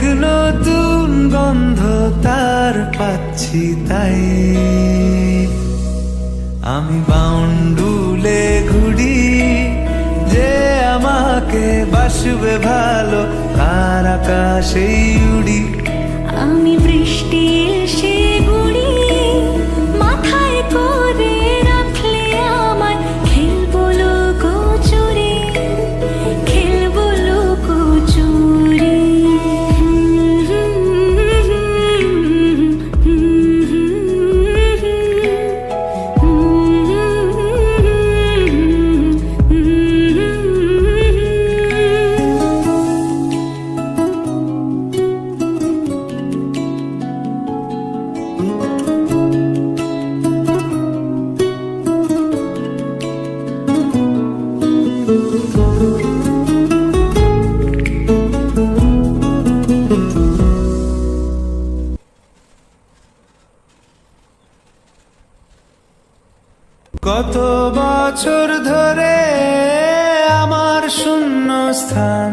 এক নতুন গন্ধ তার পাচ্ছি তাই আমি বাউন্ডুলে ঘুরি যে আমাকে বাসবে ভালো তার আকাশেই উড়ি আমি বৃষ্টি এসে গুড়ি মাথায় করে রাখলে আমায় খেলবো লুকোচুরি খেলবো লুকোচুরি কত বছর ধরে আমার শূন্য স্থান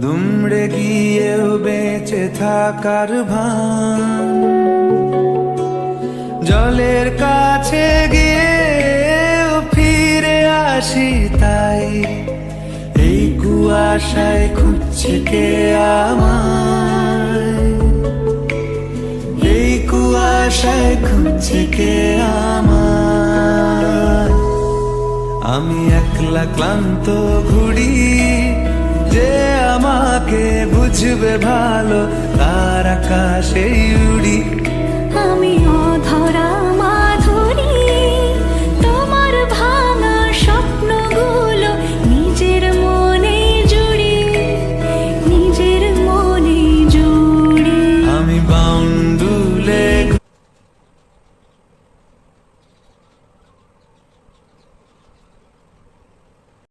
দুমড়ে গিয়েও বেঁচে থাকার ভান জলের কাছে গিয়েও ফিরে আসি তাই এই কুয়াশায় খুঁজছে কে আমায় এই কুয়াশায় খুঁজছে কে আমায় আমি একলা ক্লান্ত ঘুরি যে আমাকে বুঝবে ভালো তার আকাশেই উড়ি আমি অধরা